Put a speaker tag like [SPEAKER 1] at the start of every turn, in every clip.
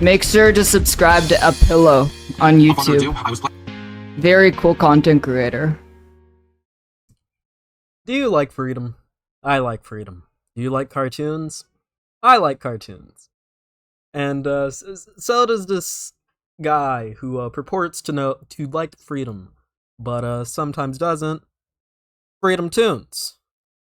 [SPEAKER 1] Make sure to subscribe to Apillow on YouTube. Very cool content creator.
[SPEAKER 2] Do you like freedom? I like freedom. Do you like cartoons? I like cartoons. And so does this guy who purports to like freedom, but sometimes doesn't. Freedom Tunes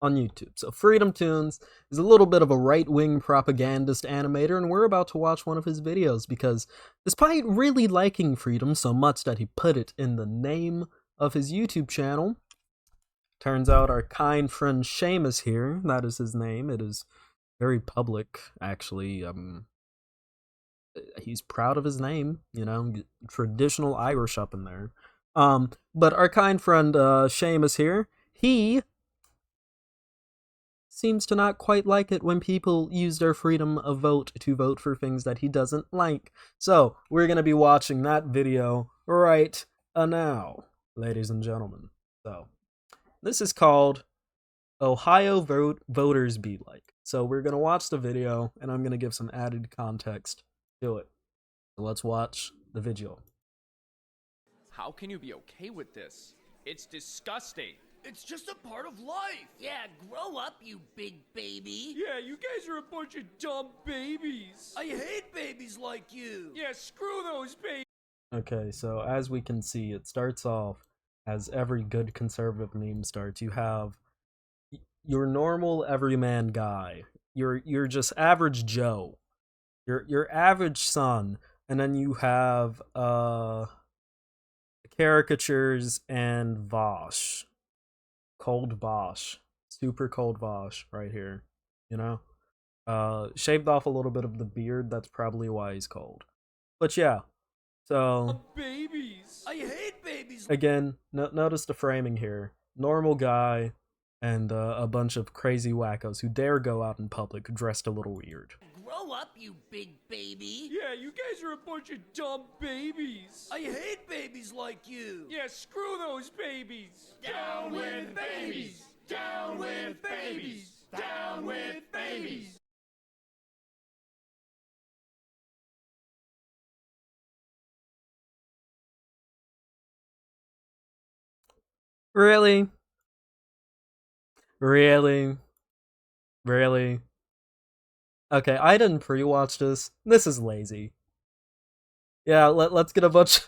[SPEAKER 2] on YouTube. So Freedom Tunes is a little bit of a right-wing propagandist animator, and we're about to watch one of his videos because despite really liking freedom so much that he put it in the name of his YouTube channel, turns out our kind friend Seamus here, that is his name, it is very public, actually, he's proud of his name, you know, traditional Irish up in there. But our kind friend Seamus here, he seems to not quite like it when people use their freedom of vote to vote for things that he doesn't like. So, we're gonna be watching that video right now, ladies and gentlemen. So, this is called Ohio Voters Be Like. So, we're gonna watch the video, and I'm gonna give some added context to it. So, let's watch the video.
[SPEAKER 3] How can you be okay with this? It's disgusting.
[SPEAKER 4] It's just a part of life.
[SPEAKER 5] Yeah, grow up, you big baby.
[SPEAKER 3] Yeah, you guys are a bunch of dumb babies.
[SPEAKER 4] I hate babies like you.
[SPEAKER 3] Yeah, screw those babies.
[SPEAKER 2] Okay, so as we can see, it starts off as every good conservative meme starts. You have your normal everyman guy. You're just average Joe. Your average son, and then you have caricatures and Vosh. Cold Vosh. Super cold Vosh right here. You know? Shaved off a little bit of the beard, that's probably why he's cold. But yeah. So
[SPEAKER 3] Babies.
[SPEAKER 4] I hate babies.
[SPEAKER 2] again, notice the framing here. Normal guy and a bunch of crazy wackos who dare go out in public dressed a little weird.
[SPEAKER 5] Grow up, you big baby.
[SPEAKER 3] Yeah, you guys are a bunch of dumb babies.
[SPEAKER 4] I hate babies like you.
[SPEAKER 3] Yeah, screw those babies.
[SPEAKER 4] Down with babies. Down with babies. Down with babies.
[SPEAKER 2] Really? Really? Really? Okay, I didn't pre-watch this. This is lazy. Yeah, let's get a bunch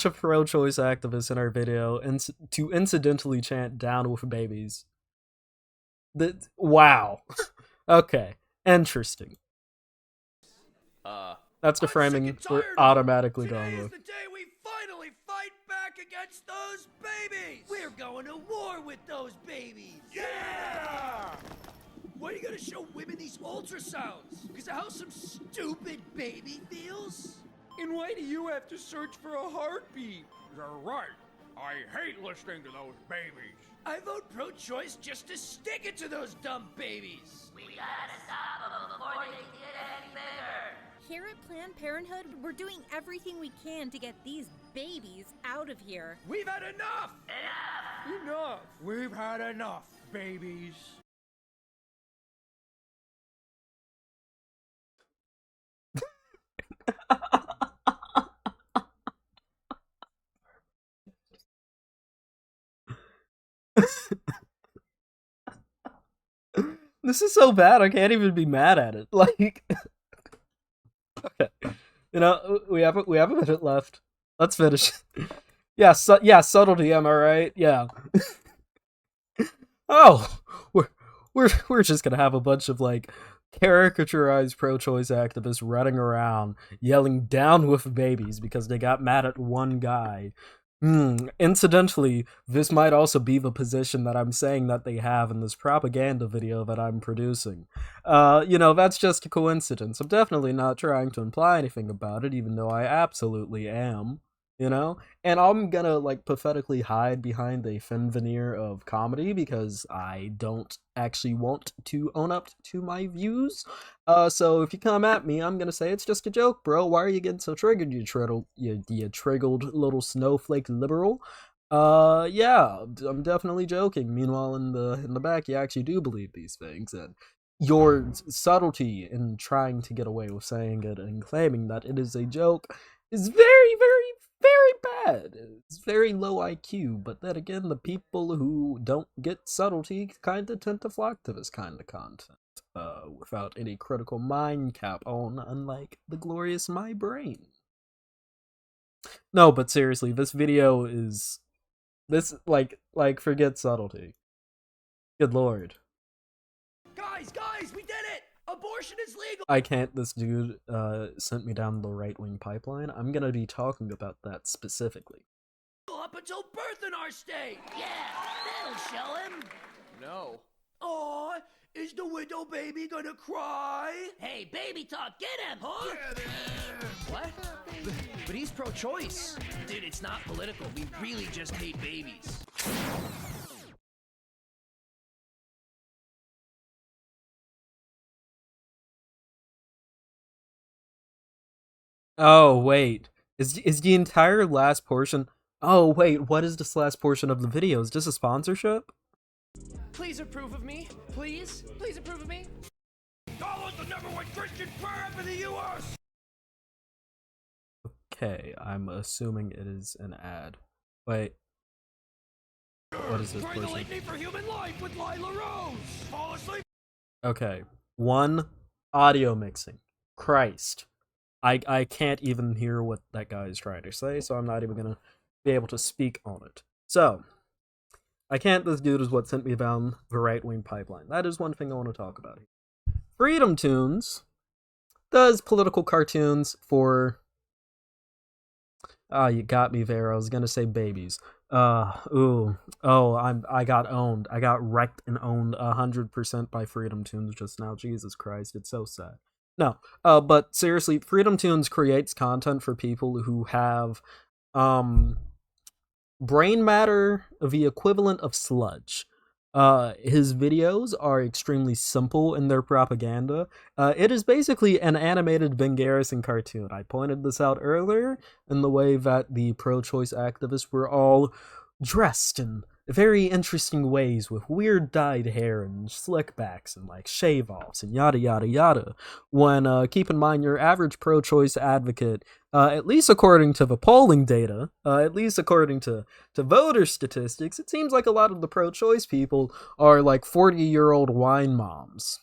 [SPEAKER 2] of pro-choice activists in our video and to incidentally chant "down with babies." Wow. Okay, interesting. That's the framing we're automatically going
[SPEAKER 4] Today
[SPEAKER 2] with.
[SPEAKER 4] is the day we finally fight back against those babies. We're going to war with those babies. Yeah! Why are you gonna show women these ultrasounds? Because of how some stupid baby feels?
[SPEAKER 3] And why do you have to search for a heartbeat?
[SPEAKER 6] You're right. I hate listening to those babies.
[SPEAKER 4] I vote pro-choice just to stick it to those dumb babies.
[SPEAKER 5] We gotta stop them before they get any bigger.
[SPEAKER 7] Here at Planned Parenthood, we're doing everything we can to get these babies out of here.
[SPEAKER 4] We've had enough!
[SPEAKER 3] Enough.
[SPEAKER 6] We've had enough, babies.
[SPEAKER 2] This is so bad, I can't even be mad at it. Like, okay, you know, we have a minute left. Let's finish. Yeah, subtlety. Am I right? Yeah. Oh, we're just gonna have a bunch of like caricaturized pro-choice activists running around yelling "down with babies" because they got mad at one guy. Incidentally, this might also be the position that I'm saying that they have in this propaganda video that I'm producing. You know, that's just a coincidence. I'm definitely not trying to imply anything about it, even though I absolutely am. You know? And I'm gonna, like, pathetically hide behind a thin veneer of comedy because I don't actually want to own up to my views. So if you come at me, I'm gonna say it's just a joke, bro. Why are you getting so triggered, you triggered little snowflake liberal? Yeah, I'm definitely joking. Meanwhile, in the back, you actually do believe these things, and your subtlety in trying to get away with saying it and claiming that it is a joke is very, very, very bad. It's very low IQ, but then again, the people who don't get subtlety kind of tend to flock to this kind of content without any critical mind cap on, unlike the glorious My Brain. No, but seriously, this video is... This, like, forget subtlety. Good lord.
[SPEAKER 4] Guys, we did it! Abortion is legal!
[SPEAKER 2] I can't, this dude sent me down the right-wing pipeline. I'm gonna be talking about that specifically.
[SPEAKER 4] Up until birth in our state!
[SPEAKER 5] Yeah, that'll show him.
[SPEAKER 3] No.
[SPEAKER 4] Aw, is the widow baby gonna cry?
[SPEAKER 5] Hey, baby talk, get him!
[SPEAKER 4] Huh?
[SPEAKER 3] What? But he's pro-choice.
[SPEAKER 4] Dude, it's not political. We really just hate babies.
[SPEAKER 2] Oh, wait. Is the entire last portion... Oh, wait, what is this last portion of the video? Is this a sponsorship?
[SPEAKER 3] Please approve of me. Please? Please approve of me.
[SPEAKER 6] Dollars the #1 Christian prayer app in the U.S.
[SPEAKER 2] Okay, I'm assuming it is an ad. Wait. What is this
[SPEAKER 6] Try the
[SPEAKER 2] portion?
[SPEAKER 6] Litany for Human Life with Lila Rose. Fall asleep.
[SPEAKER 2] Okay. 1. Audio mixing. Christ. I can't even hear what that guy is trying to say, so I'm not even gonna be able to speak on it. So, I can't this dude is what sent me down the right-wing pipeline. That is one thing I want to talk about here. Freedom Tunes does political cartoons for... Ah, you got me there. I was gonna say babies. I got owned. I got wrecked and owned 100% by Freedom Tunes just now. Jesus Christ, it's so sad. No, but seriously, Freedom Tunes creates content for people who have, brain matter, the equivalent of sludge. His videos are extremely simple in their propaganda. It is basically an animated Ben Garrison cartoon. I pointed this out earlier in the way that the pro-choice activists were all dressed in very interesting ways with weird dyed hair and slickbacks and like shave-offs and yada yada yada. When, keep in mind, your average pro-choice advocate, at least according to the polling data, at least according to voter statistics, it seems like a lot of the pro-choice people are like 40-year-old wine moms.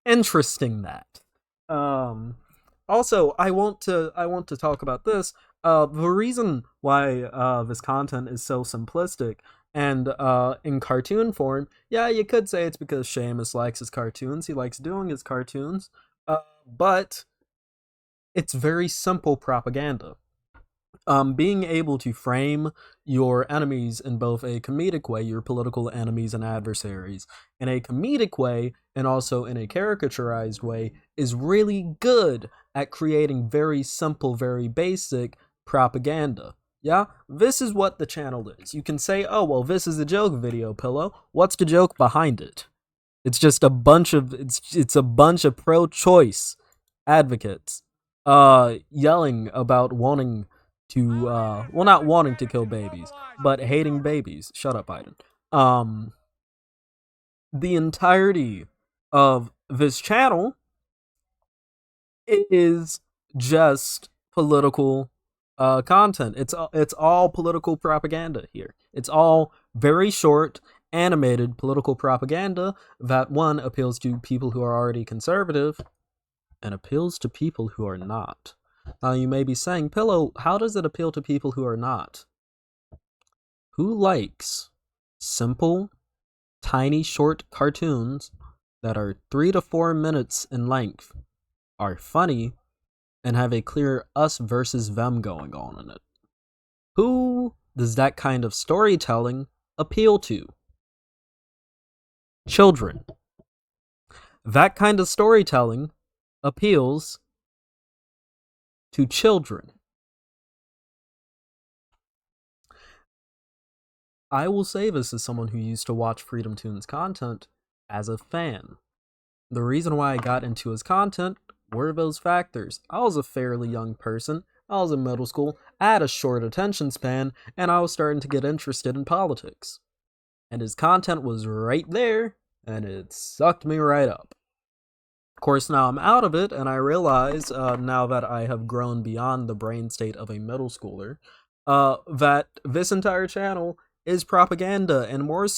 [SPEAKER 2] Interesting that. Also, I want to talk about this. The reason why this content is so simplistic and in cartoon form, yeah, you could say it's because Seamus likes his cartoons. He likes doing his cartoons, but it's very simple propaganda. Being able to frame your enemies in both a comedic way, your political enemies and adversaries, in a comedic way and also in a caricaturized way, is really good at creating very simple, very basic propaganda. Yeah? This is what the channel is. You can say, oh, well, this is a joke video, Pillow. What's the joke behind it? It's just a bunch of, it's a bunch of pro-choice advocates yelling about wanting to, well, not wanting to kill babies, but hating babies. Shut up, Biden. The entirety of this channel is just political content. It's all political propaganda here. It's all very short, animated political propaganda that, one, appeals to people who are already conservative and appeals to people who are not. Now, you may be saying, Pillow, how does it appeal to people who are not? Who likes simple, tiny, short cartoons that are 3 to 4 minutes in length, are funny, and have a clear us versus them going on in it? Who does that kind of storytelling appeal to? Children. That kind of storytelling appeals to children. I will say this as someone who used to watch Freedom Tunes content as a fan. The reason why I got into his content were those factors. I was a fairly young person, I was in middle school, I had a short attention span, and I was starting to get interested in politics. And his content was right there, and it sucked me right up. Of course, now I'm out of it, and I realize, now that I have grown beyond the brain state of a middle schooler, that this entire channel is propaganda, and more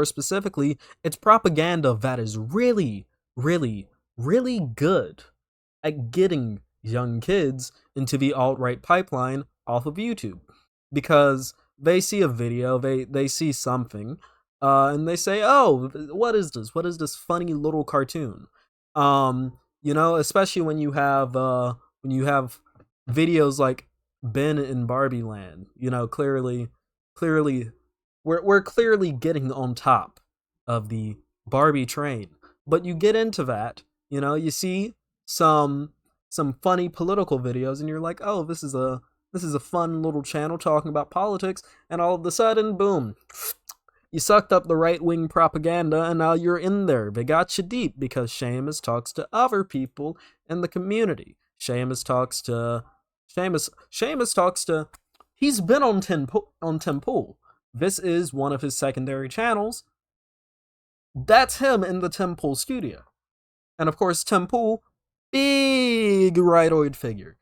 [SPEAKER 2] specifically, it's propaganda that is really, really, really good at getting young kids into the alt-right pipeline off of YouTube. Because they see a video, they see something, and they say, oh, what is this? What is this funny little cartoon? Especially when you have videos like Ben in Barbie Land, clearly we're clearly getting on top of the Barbie train. But you get into that, you see some funny political videos, and you're like, oh, this is a fun little channel talking about politics, and all of a sudden, boom, you sucked up the right-wing propaganda, and now you're in there. They got you deep because Seamus talks to other people in the community. Seamus talks to... He's been on Tim Pool. This is one of his secondary channels. That's him in the Tim Pool studio. And of course, Tim Pool, big rightoid figure.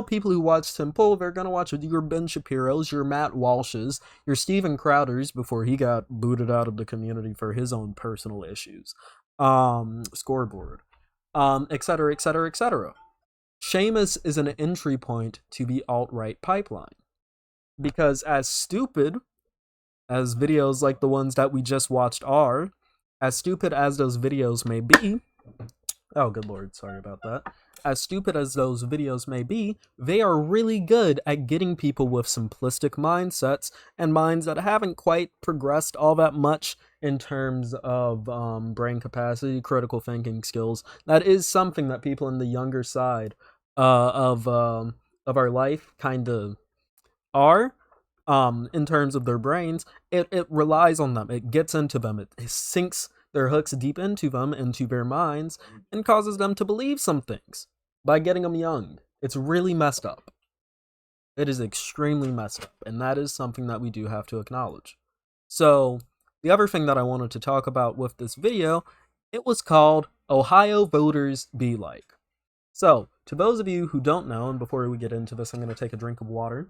[SPEAKER 2] People who watch Tim Pool, they're gonna watch your Ben Shapiro's, your Matt Walsh's, your Steven Crowder's before he got booted out of the community for his own personal issues. Scoreboard. Etc., etc., etc. Seamus is an entry point to the alt-right pipeline. Because as stupid as videos like the ones that we just watched are, as stupid as those videos may be, oh good lord, sorry about that. As stupid as those videos may be, they are really good at getting people with simplistic mindsets and minds that haven't quite progressed all that much in terms of brain capacity, critical thinking skills. That is something that people in the younger side of our life kind of are, in terms of their brains. It relies on them. It gets into them. It sinks their hooks deep into them, into their minds, and causes them to believe some things by getting them young. It's really messed up. It is extremely messed up, and that is something that we do have to acknowledge. So, the other thing that I wanted to talk about with this video, it was called Ohio Voters Be Like. So, to those of you who don't know, and before we get into this, I'm going to take a drink of water.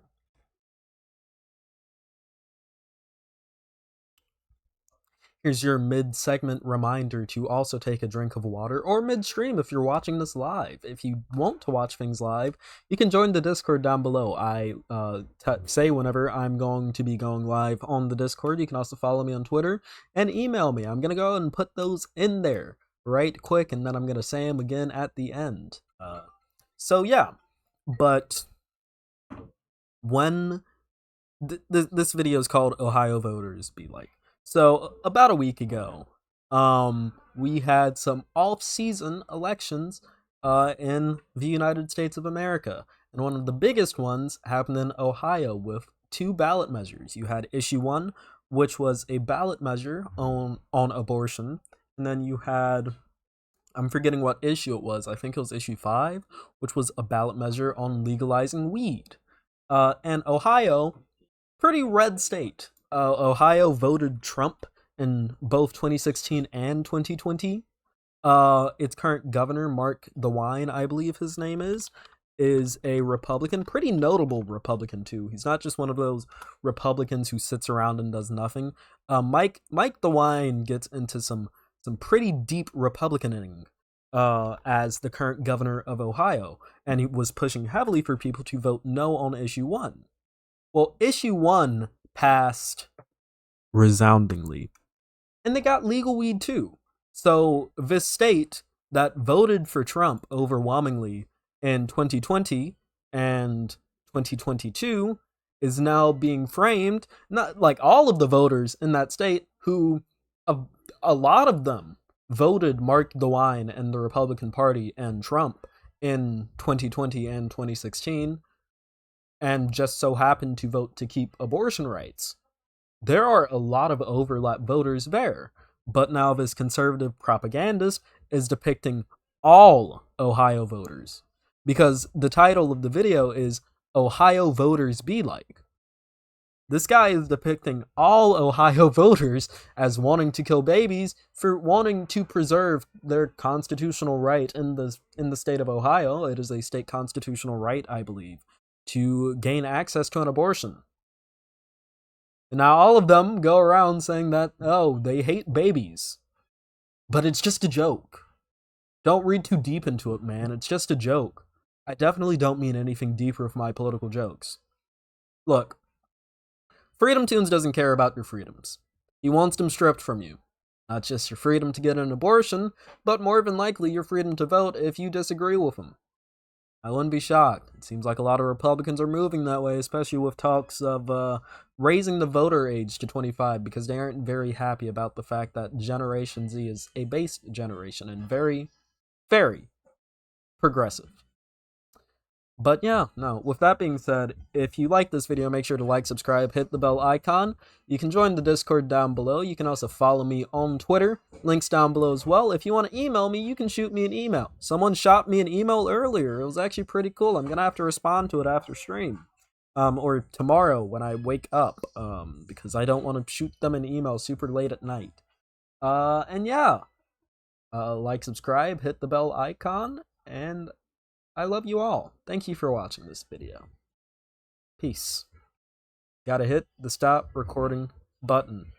[SPEAKER 2] Here's your mid-segment reminder to also take a drink of water, or mid-stream if you're watching this live. If you want to watch things live, you can join the Discord down below. I say whenever I'm going to be going live on the Discord. You can also follow me on Twitter and email me. I'm going to go and put those in there right quick, and then I'm going to say them again at the end. So yeah, but when this video is called Ohio Voters Be Like. So, about a week ago, we had some off-season elections in the United States of America. And one of the biggest ones happened in Ohio with two ballot measures. You had Issue 1, which was a ballot measure on abortion. And then you had, I'm forgetting what issue it was, I think it was Issue 5, which was a ballot measure on legalizing weed. And Ohio, pretty red state. Ohio voted Trump in both 2016 and 2020. Its current governor, Mark DeWine, I believe his name is a Republican, pretty notable Republican too. He's not just one of those Republicans who sits around and does nothing. Mike DeWine gets into some pretty deep Republicaning as the current governor of Ohio, and he was pushing heavily for people to vote no on Issue 1. Well, Issue 1 passed resoundingly, and they got legal weed too. So this state that voted for Trump overwhelmingly in 2020 and 2022 is now being framed, not like all of the voters in that state who a lot of them voted Mark DeWine and the Republican Party and Trump in 2020 and 2016 and just so happened to vote to keep abortion rights. There are a lot of overlap voters there, but now this conservative propagandist is depicting all Ohio voters, because the title of the video is Ohio Voters Be Like. This guy is depicting all Ohio voters as wanting to kill babies for wanting to preserve their constitutional right in the state of Ohio. It is a state constitutional right, I believe, to gain access to an abortion. And now all of them go around saying that, oh, they hate babies. But it's just a joke. Don't read too deep into it, man. It's just a joke. I definitely don't mean anything deeper with my political jokes. Look, Freedom Tunes doesn't care about your freedoms. He wants them stripped from you. Not just your freedom to get an abortion, but more than likely your freedom to vote if you disagree with him. I wouldn't be shocked. It seems like a lot of Republicans are moving that way, especially with talks of raising the voter age to 25, because they aren't very happy about the fact that Generation Z is a base generation and very, very progressive. But yeah, no, with that being said, if you like this video, make sure to like, subscribe, hit the bell icon. You can join the Discord down below. You can also follow me on Twitter. Links down below as well. If you want to email me, you can shoot me an email. Someone shot me an email earlier. It was actually pretty cool. I'm going to have to respond to it after stream. Or tomorrow when I wake up, because I don't want to shoot them an email super late at night. And yeah, like, subscribe, hit the bell icon, and I love you all. Thank you for watching this video. Peace. Gotta hit the stop recording button.